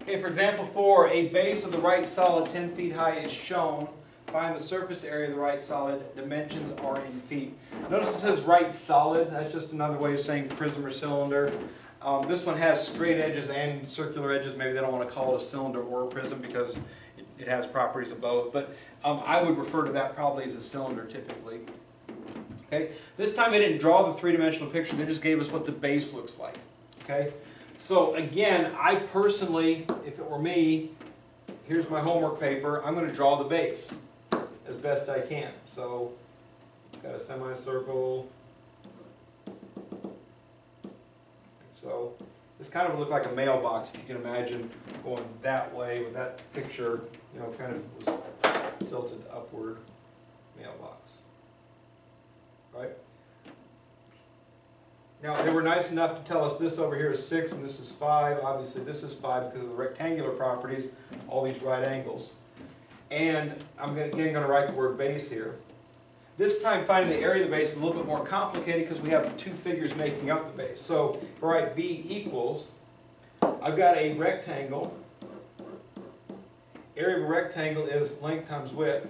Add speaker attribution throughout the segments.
Speaker 1: Okay, for example 4, a base of the right solid 10 feet high is shown. Find the surface area of the right solid. Dimensions are in feet. Notice it says right solid. That's just another way of saying prism or cylinder. This one has straight edges and circular edges. Maybe they don't want to call it a cylinder or a prism because it has properties of both. But I would refer to that probably as a cylinder typically. Okay. This time they didn't draw the three-dimensional picture. They just gave us what the base looks like. Okay. So again, I personally, if it were me, here's my homework paper. I'm going to draw the base as best I can. So it's got a semicircle. So this kind of looked like a mailbox, if you can imagine going that way with that picture, you know, kind of was tilted upward mailbox. Right? Now they were nice enough to tell us this over here is 6 and this is 5. Obviously this is 5 because of the rectangular properties, all these right angles. And I'm again going to write the word base here. This time finding the area of the base is a little bit more complicated because we have two figures making up the base. So if I write B equals, I've got a rectangle. Area of a rectangle is length times width.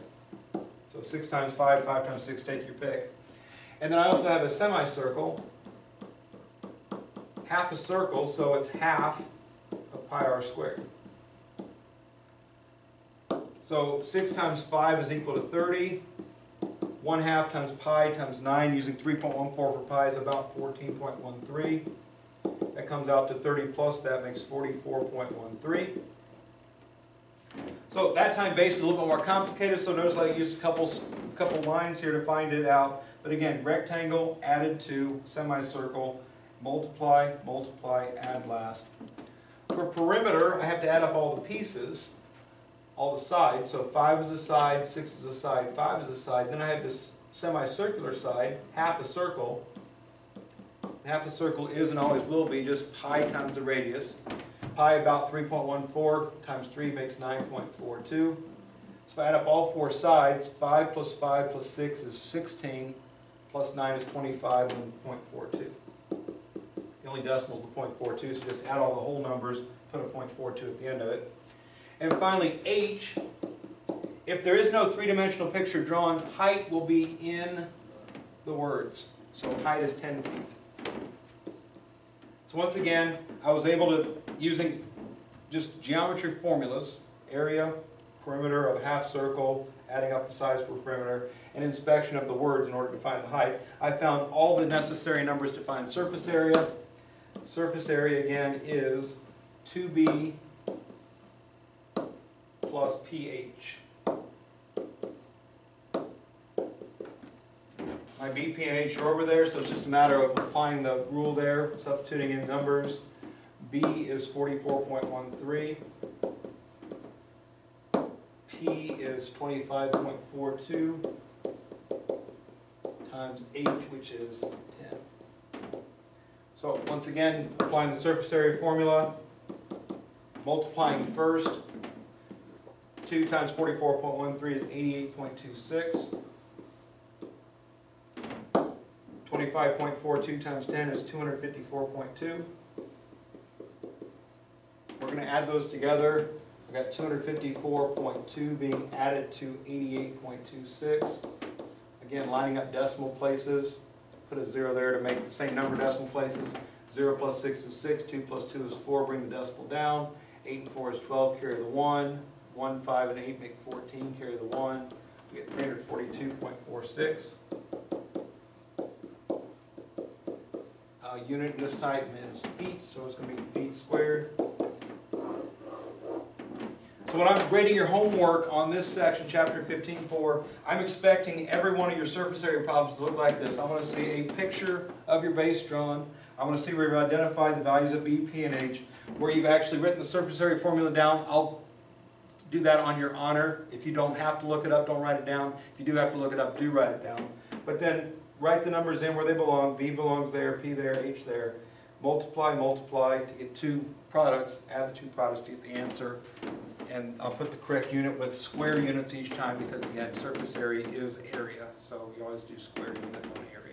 Speaker 1: So 6 times 5, 5 times 6, take your pick. And then I also have a semicircle. Half a circle, so it's half of pi r squared. So 6 times 5 is equal to 30. 1/2 times pi times 9, using 3.14 for pi, is about 14.13. That comes out to 30 plus that makes 44.13. So that time base is a little bit more complicated, so notice I used a couple lines here to find it out. But again, rectangle added to semicircle, multiply, multiply, add last. For perimeter, I have to add up all the pieces, all the sides. So 5 is a side, 6 is a side, 5 is a side. Then I have this semicircular side, half a circle. Half a circle is and always will be just pi times the radius. Pi about 3.14 times 3 makes 9.42. So if I add up all four sides, 5 plus 5 plus 6 is 16, plus 9 is 25 and 0.42. The only decimal is the 0.42, so just add all the whole numbers, put a 0.42 at the end of it. And finally, h, if there is no three-dimensional picture drawn, height will be in the words. So height is 10 feet. So once again, I was able to, using just geometry formulas, area, perimeter of a half circle, adding up the sides for perimeter, and inspection of the words in order to find the height, I found all the necessary numbers to find surface area. Surface area again is 2b plus pH. My B, P, and H are over there, so it's just a matter of applying the rule there, substituting in numbers. B is 44.13. P is 25.42 times H, which is 10. So once again, applying the surface area formula, multiplying first. 2 times 44.13 is 88.26. 25.42 times 10 is 254.2. We're going to add those together. I've got 254.2 being added to 88.26. Again, lining up decimal places. Put a 0 there to make the same number of decimal places. 0 plus 6 is 6. 2 plus 2 is 4. Bring the decimal down. 8 and 4 is 12. Carry the 1. 1, 5, and 8 make 14. Carry the 1. We get 342.46. Unit in this type is feet, so it's going to be feet squared. So when I'm grading your homework on this section, chapter 15.4, I'm expecting every one of your surface area problems to look like this. I want to see a picture of your base drawn. I want to see where you've identified the values of B, P, and H, where you've actually written the surface area formula down. I'll do that on your honor. If you don't have to look it up, don't write it down. If you do have to look it up, do write it down. But then write the numbers in where they belong. B belongs there, P there, H there. Multiply, multiply to get two products. Add the two products to get the answer. And I'll put the correct unit with square units each time because, again, surface area is area. So you always do square units on area.